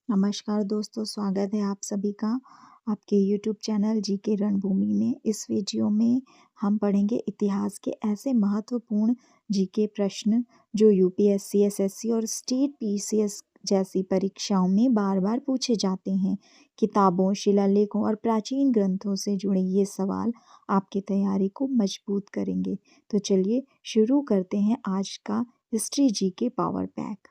नमस्कार दोस्तों, स्वागत है आप सभी का आपके यूट्यूब चैनल जीके रणभूमि में। इस वीडियो में हम पढ़ेंगे इतिहास के ऐसे महत्वपूर्ण जीके प्रश्न जो यूपीएससी, एसएससी और स्टेट पीसीएस जैसी परीक्षाओं में बार बार पूछे जाते हैं। किताबों, शिलालेखों और प्राचीन ग्रंथों से जुड़े ये सवाल आपकी तैयारी को मजबूत करेंगे। तो चलिए शुरू करते हैं आज का हिस्ट्री जीके पावर पैक।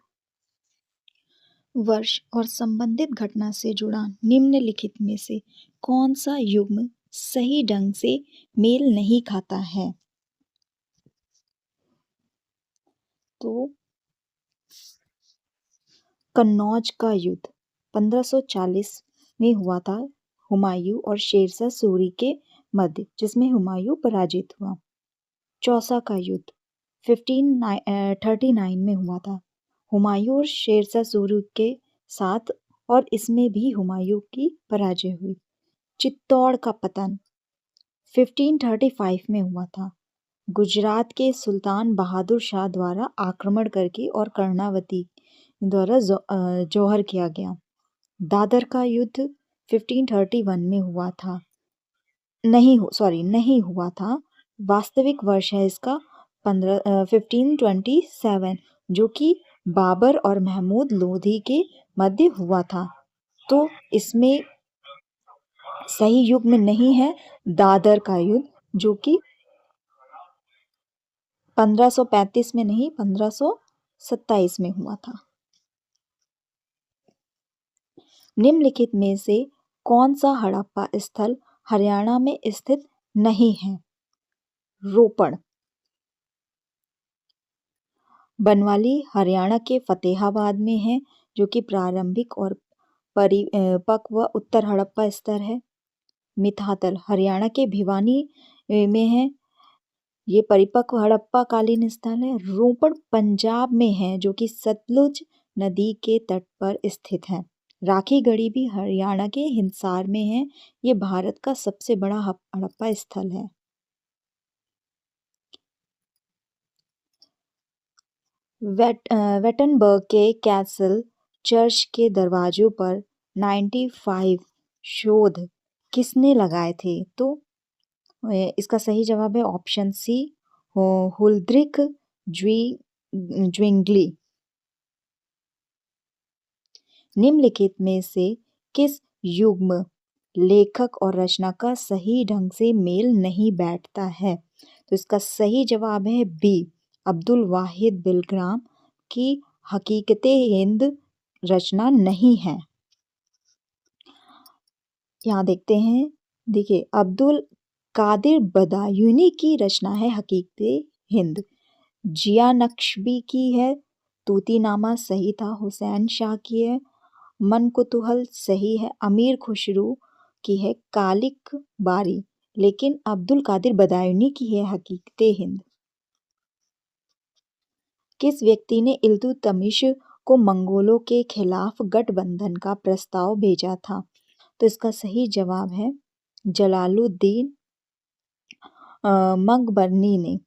वर्ष और संबंधित घटना से जुड़ा निम्नलिखित में से कौन सा युग्म सही ढंग से मेल नहीं खाता है? तो कन्नौज का युद्ध 1540 में हुआ था हुमायूं और शेरशाह सूरी के मध्य, जिसमें हुमायूं पराजित हुआ। चौसा का युद्ध 1539 में हुआ था हुमायूं और शेरशाह सूरी के साथ, और इसमें भी हुमायूं की पराजय हुई। चित्तौड़ का पतन 1535 में हुआ था। गुजरात के सुल्तान बहादुर शाह द्वारा आक्रमण करके और कर्णावती द्वारा जौहर किया गया। दादर का युद्ध 1531 में हुआ था। नहीं हुआ था। वास्तविक वर्ष है इसका 1527, जो कि बाबर और महमूद लोधी के मध्य हुआ था। तो इसमें सही युग्म नहीं है दादर का युद्ध, जो कि 1535 में नहीं 1527 में हुआ था। निम्नलिखित में से कौन सा हड़प्पा स्थल हरियाणा में स्थित नहीं है? रोपड़। बनवाली हरियाणा के फतेहाबाद में है, जो कि प्रारंभिक और परिपक्व उत्तर हड़प्पा स्तर है। मिताथल हरियाणा के भिवानी में है, ये परिपक्व हड़प्पा कालीन स्थल है। रोपड़ पंजाब में है, जो कि सतलुज नदी के तट पर स्थित है। राखी गढ़ी भी हरियाणा के हिसार में है, ये भारत का सबसे बड़ा हड़प्पा स्थल है। वेटनबर्ग के कैसल चर्च के दरवाजों पर 95 शोध किसने लगाए थे? तो इसका सही जवाब है ऑप्शन सी, हुल्ड्रिक ज्विंगली। निम्नलिखित में से किस युग्म लेखक और रचना का सही ढंग से मेल नहीं बैठता है? तो इसका सही जवाब है बी, अब्दुल वाहिद बिलग्राम की हकीकते हिंद रचना नहीं है। यहाँ देखते हैं, देखिए अब्दुल कादिर बदायूनी की रचना है हकीकते हिंद। जिया नक्शबी की है तूतीनामा सही था। हुसैन शाह की है मन कुतूहल सही है। अमीर खुसरू की है कालिक बारी, लेकिन अब्दुल कादिर बदायूनी की है हकीकते हिंद। किस व्यक्ति ने इल्तुतमिश को मंगोलों के खिलाफ गठबंधन का प्रस्ताव भेजा था? तो इसका सही जवाब है जलालुद्दीन मकबरनी ने।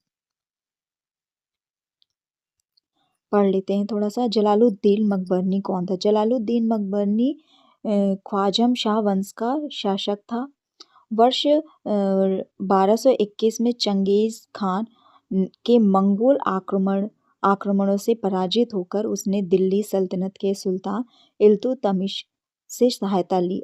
पढ़ लेते हैं थोड़ा सा। जलालुद्दीन मकबरनी कौन था? जलालुद्दीन मकबरनी ख्वाजम शाह वंश का शासक था। वर्ष 1221 में चंगेज खान के मंगोल आक्रमणों से पराजित होकर उसने दिल्ली सल्तनत के सुल्तान इल्तुतमिश से सहायता ली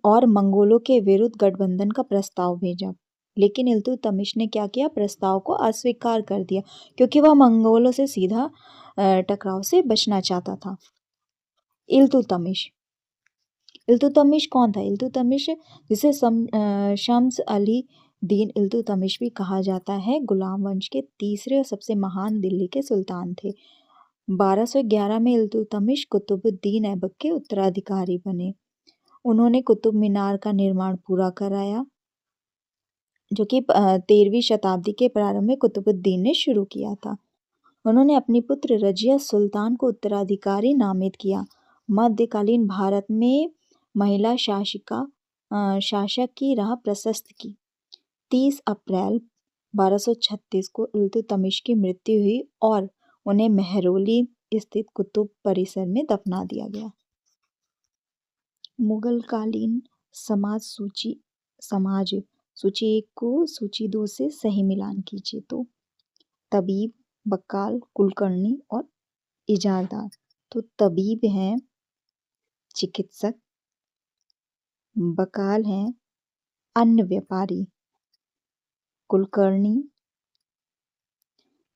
और मंगोलों के विरुद्ध गठबंधन का प्रस्ताव भेजा। लेकिन इल्तुतमिश ने क्या किया? प्रस्ताव को अस्वीकार कर दिया, क्योंकि वह मंगोलों से सीधा टकराव से बचना चाहता था। इल्तुतमिश कौन था? इल्तुतमिश जिसे शम्स अली दीन इल्तुतमिश भी कहा जाता है, गुलाम वंश के तीसरे और सबसे महान दिल्ली के सुल्तान थे। 1211 में इल्तुतमिश कुतुबुद्दीन ऐबक के उत्तराधिकारी बने। उन्होंने कुतुब मीनार का निर्माण पूरा कराया, जो कि 13वीं शताब्दी के प्रारंभ में कुतुबुद्दीन ने शुरू किया था। उन्होंने अपनी पुत्र रजिया सुल्तान को उत्तराधिकारी नामित किया। मध्यकालीन भारत में महिला शासक की राह प्रशस्त की। 30 अप्रैल 1236 को इल्तुतमिश की मृत्यु हुई और उन्हें मेहरौली स्थित कुतुब परिसर में दफना दिया गया। मुगलकालीन समाज समाज सूची 1 को सूची 2 से सही मिलान कीजिए। तो तबीब, बक्काल, कुलकर्णी और इजारदार। तो तबीब हैं चिकित्सक, बकाल हैं अन्न व्यापारी, कुलकर्णी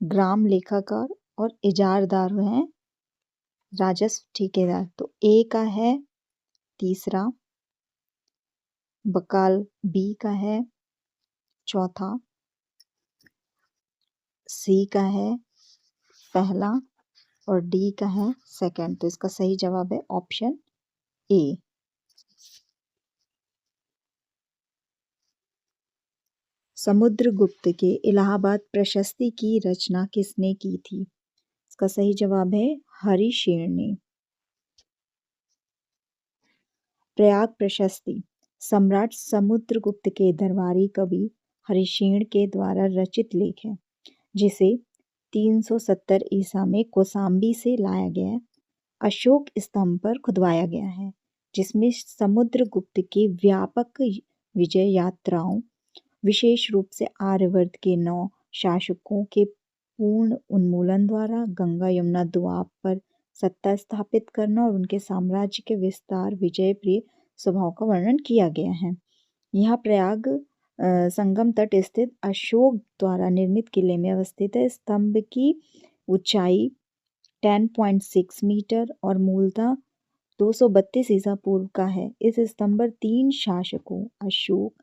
ग्राम लेखाकार और इजारदार हैं राजस्व ठेकेदार। तो ए का है तीसरा, बकाल बी का है चौथा, सी का है पहला और डी का है सेकंड। तो इसका सही जवाब है ऑप्शन ए। समुद्रगुप्त के इलाहाबाद प्रशस्ति की रचना किसने की थी? इसका सही जवाब है हरिशेन ने। प्रयाग प्रशस्ति सम्राट समुद्रगुप्त के दरबारी कवि हरिशेन के द्वारा रचित लेख है, जिसे 370 ईसा में कौसाम्बी से लाया गया अशोक स्तंभ पर खुदवाया गया है, जिसमें समुद्रगुप्त की व्यापक विजय यात्राओं, विशेष रूप से आर्यवर्त के 9 शासकों के पूर्ण उन्मूलन द्वारा गंगा यमुना द्वीप पर सत्ता स्थापित करना और उनके साम्राज्य के विस्तार विजय प्रिय स्वभाव का वर्णन किया गया है। यह प्रयाग संगम तट स्थित अशोक द्वारा निर्मित किले में अवस्थित है। स्तंभ की ऊंचाई 10.6 मीटर और मूलतः 232 ईसा पूर्व का है। इस स्तंभ पर 3 शासकों अशोक,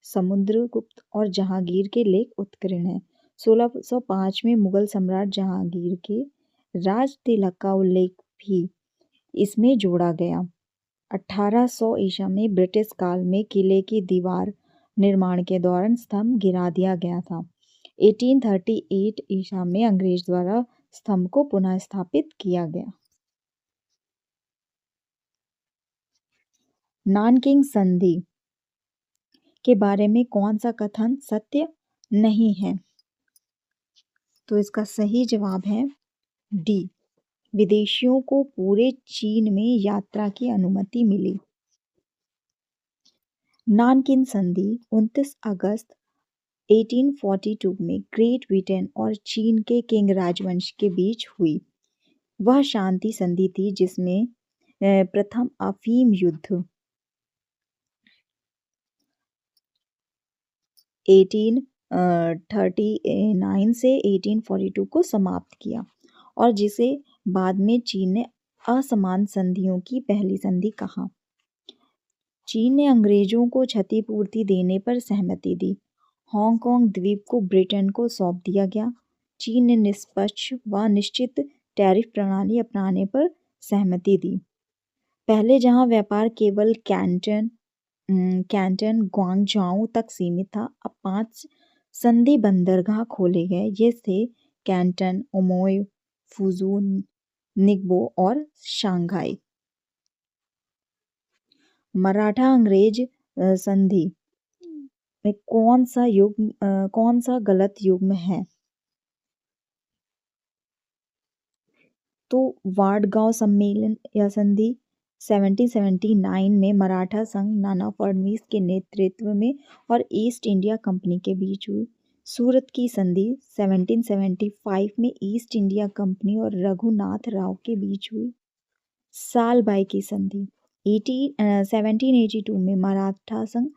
समुद्रगुप्त और जहांगीर के लेख उत्कीर्ण हैं। 1605 में मुगल सम्राट जहांगीर के राज तिलक का उल्लेख भी इसमें जोड़ा गया। 1800 ईसा में ब्रिटिश काल में किले की दीवार निर्माण के दौरान स्तंभ गिरा दिया गया था। 1838 ईसा में अंग्रेज द्वारा स्तंभ को पुनः स्थापित किया गया। नानकिंग संधि के बारे में कौन सा कथन सत्य नहीं है? तो इसका सही जवाब है डी, विदेशियों को पूरे चीन में यात्रा की अनुमति मिली। नानकिंग संधि 29 अगस्त 1842 में ग्रेट ब्रिटेन और चीन के किंग राजवंश के बीच हुई। वह शांति संधि थी जिसमें प्रथम अफीम युद्ध 1839 से 1842 को समाप्त किया और जिसे बाद में चीन ने असमान संधियों की पहली संधि कहा। चीन ने अंग्रेजों को क्षतिपूर्ति देने पर सहमति दी। हांगकांग द्वीप को ब्रिटेन को सौंप दिया गया। चीन ने निष्पक्ष व निश्चित टैरिफ प्रणाली अपनाने पर सहमति दी। पहले जहां व्यापार केवल कैंटन ग्वांगझाओ तक सीमित था, अब 5 संधि बंदरगाह खोले गए। ये थे कैंटन, ओमोई, फुजू, निग्बो और शंघाई। मराठा अंग्रेज संधि में कौन सा गलत युग्म है? तो वाडगांव सम्मेलन या संधि 1779 में मराठा संघ नाना फडणवीस के नेतृत्व में और ईस्ट इंडिया कंपनी के बीच हुई। सूरत की संधि 1775 में ईस्ट इंडिया कंपनी और रघुनाथ राव के बीच हुई। सालबाई की संधि 1782 में मराठा संघ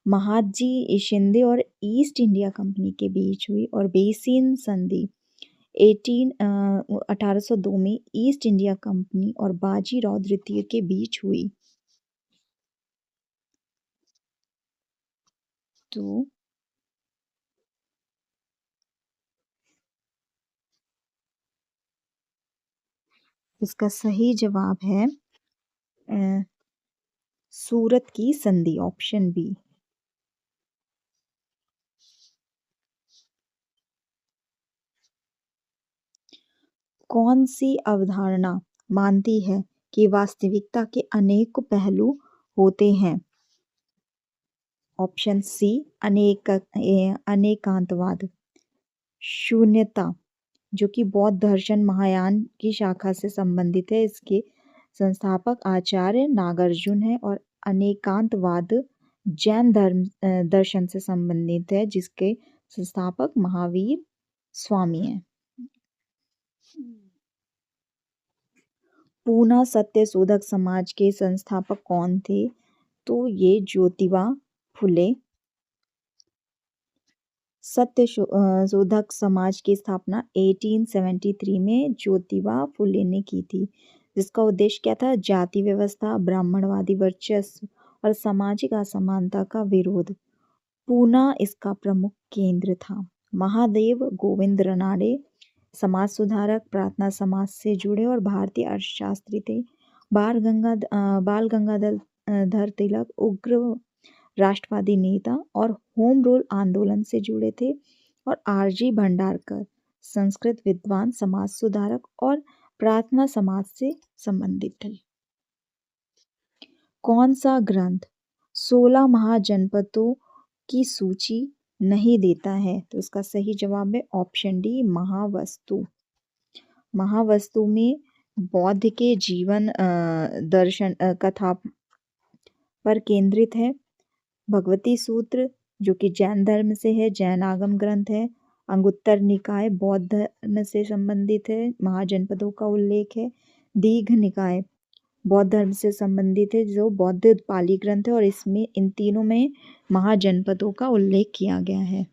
महादजी शिंदे और ईस्ट इंडिया कंपनी के बीच हुई और बेसिन संधि 1802 में ईस्ट इंडिया कंपनी और बाजीराव द्वितीय के बीच हुई। तो इसका सही जवाब है सूरत की संधि, ऑप्शन बी। कौन सी अवधारणा मानती है कि वास्तविकता के अनेक पहलू होते हैं? ऑप्शन सी अनेकांतवाद। शून्यता, जो कि बौद्ध दर्शन महायान की शाखा से संबंधित है, इसके संस्थापक आचार्य नागार्जुन है और अनेकांतवाद जैन दर्शन से संबंधित है, जिसके संस्थापक महावीर स्वामी हैं। पूना सत्य शोधक समाज के संस्थापक कौन थे? तो ये ज्योतिबा फुले। सत्य शोधक समाज की स्थापना 1873 में ज्योतिबा फुले ने की थी, जिसका उद्देश्य क्या था? जाति व्यवस्था, ब्राह्मणवादी वर्चस्व और सामाजिक असमानता का विरोध। पूना इसका प्रमुख केंद्र था। महादेव गोविंद रनाडे समाज सुधारक, प्रार्थना समाज से जुड़े और भारतीय अर्थशास्त्री थे। बाल गंगाधर तिलक उग्र राष्ट्रवादी नेता और होम रूल आंदोलन से जुड़े थे। और आरजी भंडारकर संस्कृत विद्वान, समाज सुधारक और प्रार्थना समाज से संबंधित थे। कौन सा ग्रंथ 16 महाजनपदों की सूची नहीं देता है? तो इसका सही जवाब है ऑप्शन डी, महावस्तु। महावस्तु में बौद्ध के जीवन दर्शन कथा पर केंद्रित है। भगवती सूत्र जो कि जैन धर्म से है, जैन आगम ग्रंथ है। अंगुत्तर निकाय बौद्ध धर्म से संबंधित है, महाजनपदों का उल्लेख है। दीघ निकाय बौद्ध धर्म से संबंधित है, जो बौद्ध पाली ग्रंथ है, और इसमें इन तीनों में महाजनपदों का उल्लेख किया गया है।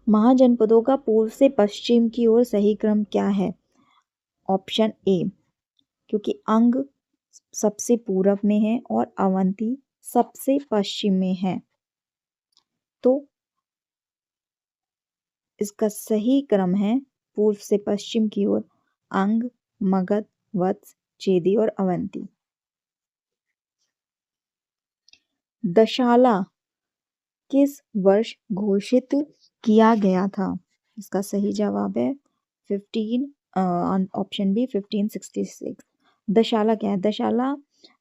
महाजनपदों का पूर्व से पश्चिम की ओर सही क्रम क्या है? ऑप्शन ए, क्योंकि अंग सबसे पूरब में है और अवंती सबसे पश्चिम में है, तो इसका सही क्रम है पूर्व से पश्चिम की ओर अंग, मगध, वत्स, चेदी और अवंती। दशाला किस वर्ष घोषित किया गया था? इसका सही जवाब है 15 ऑप्शन बी 1566। दशाला क्या है? दशाला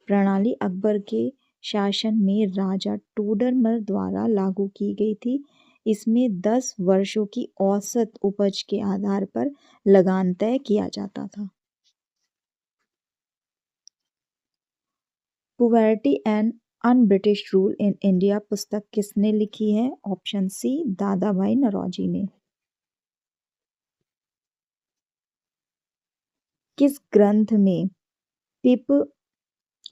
प्रणाली अकबर के शासन में राजा टोडरमल द्वारा लागू की गई थी। इसमें 10 वर्षों की औसत उपज के आधार पर लगान तय किया जाता था। Poverty and un British rule in India पुस्तक किसने लिखी है? ऑप्शन सी, दादा भाई नौरोजी ने। किस ग्रंथ में पिप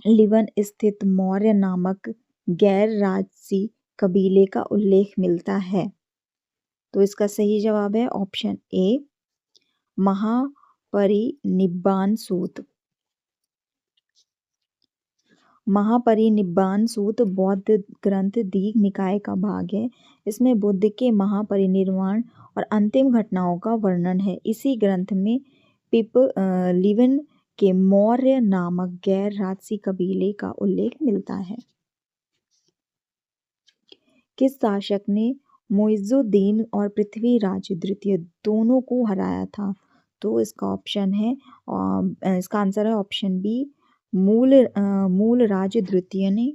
लिवन स्थित मौर्य नामक गैर राजसी कबीले का उल्लेख मिलता है? तो इसका सही जवाब है ऑप्शन ए, महापरिनिब्बाण सूत। महापरिनिब्बाण सूत बौद्ध ग्रंथ दीघ निकाय का भाग है। इसमें बुद्ध के महापरिनिर्वाण और अंतिम घटनाओं का वर्णन है। इसी ग्रंथ में पिप लिवन के मौर्य नामक गैर राजसी कबीले का उल्लेख मिलता है। किस शासक ने मुइज़ुद्दीन और पृथ्वीराज द्वितीय दोनों को हराया था? तो इसका ऑप्शन है इसका आंसर है ऑप्शन बी, मूलराज द्वितीय ने।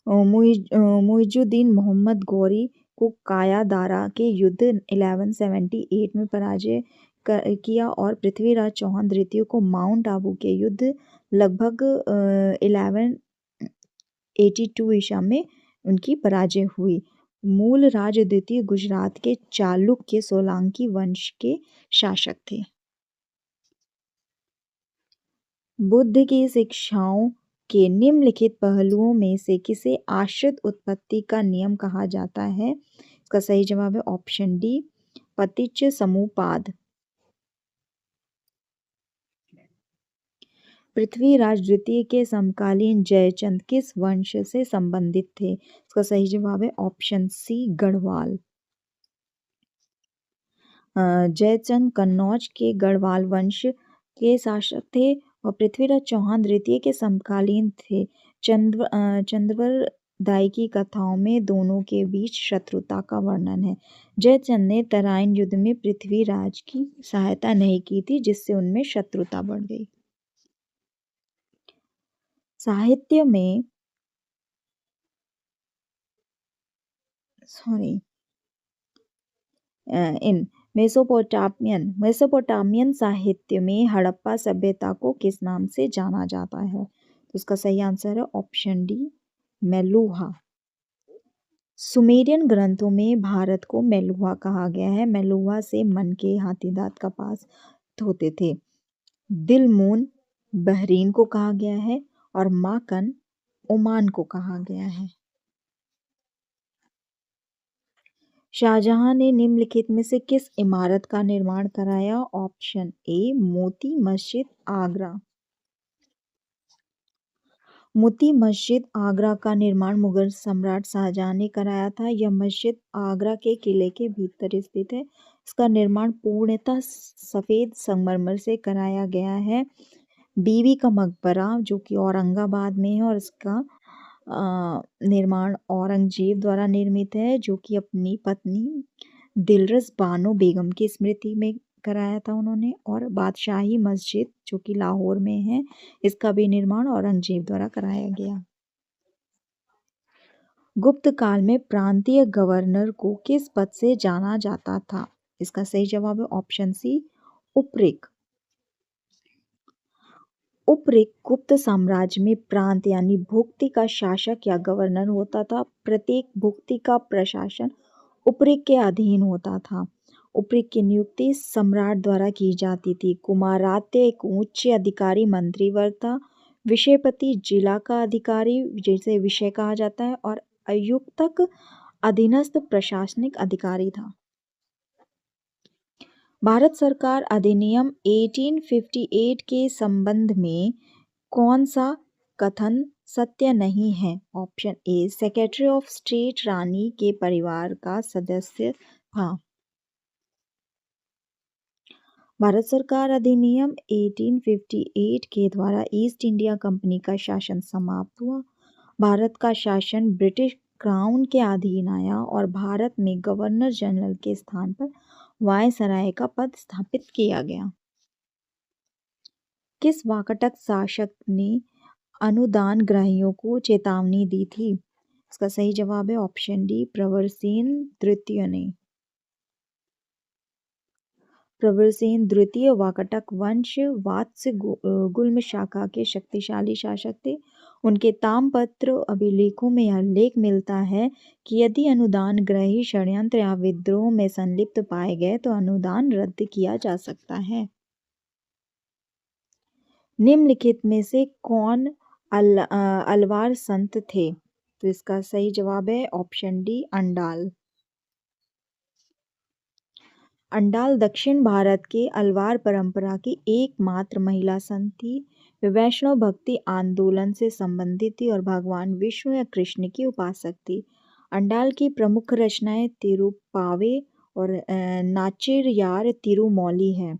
मुइज़ुद्दीन मोहम्मद गौरी को कायादारा के युद्ध 1178 में पराजय किया और पृथ्वीराज चौहान द्वितीय को माउंट आबू के युद्ध लगभग 1182 ईसा में उनकी पराजय हुई। मूलराज द्वितीय गुजरात के चालुक्य सोलंकी वंश के शासक थे। बुद्ध की शिक्षाओं के निम्नलिखित पहलुओं में से किसे आश्रित उत्पत्ति का नियम कहा जाता है? इसका सही जवाब है ऑप्शन डी, पतिच्च समुपाद। पृथ्वीराज द्वितीय के समकालीन जयचंद किस वंश से संबंधित थे? इसका सही जवाब है ऑप्शन सी, गढ़वाल। जयचंद कन्नौज के गढ़वाल वंश के शासक थे और पृथ्वीराज चौहान द्वितीय के समकालीन थे। चंद्रवर दाई की कथाओं में दोनों के बीच शत्रुता का वर्णन है। जयचंद ने तराइन युद्ध में पृथ्वीराज की सहायता नहीं की थी, जिससे उनमें शत्रुता बढ़ गई। साहित्य में मेसोपोटामियन साहित्य में हड़प्पा सभ्यता को किस नाम से जाना जाता है? तो इसका सही आंसर है ऑप्शन डी, मेलुहा। सुमेरियन ग्रंथों में भारत को मेलुहा कहा गया है। मेलुहा से मन के हाथीदांत कपास होते थे। दिलमून बहरीन को कहा गया है और माकन ओमान को कहा गया है। शाहजहां ने निम्नलिखित में से किस इमारत का निर्माण कराया? Option A, Moti Masjid Agra. मोती मस्जिद आगरा का निर्माण मुगल सम्राट शाहजहां ने कराया था। यह मस्जिद आगरा के किले के भीतर स्थित है। इसका निर्माण पूर्णतः सफ़ेद संगमरमर से कराया गया है। बीवी का मकबरा जो कि औरंगाबाद में है और इसका निर्माण औरंगजेब द्वारा निर्मित है, जो कि अपनी पत्नी दिलरस बानो बेगम की स्मृति में कराया था उन्होंने। और बादशाही मस्जिद जो कि लाहौर में है, इसका भी निर्माण औरंगजेब द्वारा कराया गया। गुप्त काल में प्रांतीय गवर्नर को किस पद से जाना जाता था? इसका सही जवाब है ऑप्शन सी, उपरिक। उपरिक गुप्त साम्राज्य में प्रांत यानी भुक्ति का शासक या गवर्नर होता था। प्रत्येक भुक्ति का प्रशासन उपरिक के अधीन होता था। उपरिक की नियुक्ति सम्राट द्वारा की जाती थी। कुमारात्य एक उच्च अधिकारी मंत्री वर्ग था। विषयपति जिला का अधिकारी जिसे विषय कहा जाता है और आयुक्तक अधीनस्थ प्रशासनिक अधिकारी था। भारत सरकार अधिनियम 1858 के संबंध में कौन सा कथन सत्य नहीं है? Option A, secretary of state रानी के परिवार का सदस्य था। भारत सरकार अधिनियम 1858 के द्वारा ईस्ट इंडिया कंपनी का शासन समाप्त हुआ। भारत का शासन ब्रिटिश क्राउन के अधीन आया और भारत में गवर्नर जनरल के स्थान पर वायसराय का पद स्थापित किया गया। किस वाकाटक शासक ने अनुदान ग्रहियों को चेतावनी दी थी? इसका सही जवाब है ऑप्शन डी, प्रवरसेन तृतीय ने। प्रवरसेन द्वितीय वाकाटक वंश वात्स्य गुल्म शाखा के शक्तिशाली शासक थे। उनके ताम्रपत्र अभिलेखों में यह लेख मिलता है कि यदि अनुदान ग्रही षड्यंत्र या विद्रोह में संलिप्त पाए गए तो अनुदान रद्द किया जा सकता है। निम्नलिखित में से कौन अलवार संत थे? तो इसका सही जवाब है ऑप्शन डी, अंडाल। अंडाल दक्षिण भारत के अलवार परंपरा की एकमात्र महिला संत थी। वे वैष्णव भक्ति आंदोलन से संबंधित थी और भगवान विष्णु या कृष्ण की उपासक थी। अंडाल की प्रमुख रचनाएं तिरुप्पावे और नाचियार तिरुमौली है।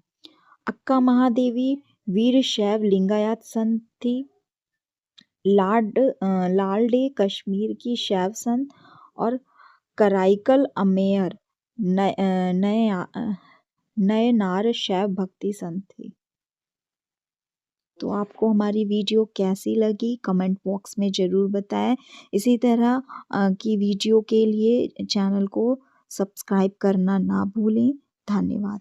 अक्का महादेवी वीरशैव लिंगायत संत थी। लालडे कश्मीर की शैव संत और कराईकल अमेयर नयनार शैव भक्ति संत थी। तो आपको हमारी वीडियो कैसी लगी कमेंट बॉक्स में ज़रूर बताएं। इसी तरह की वीडियो के लिए चैनल को सब्सक्राइब करना ना भूलें। धन्यवाद।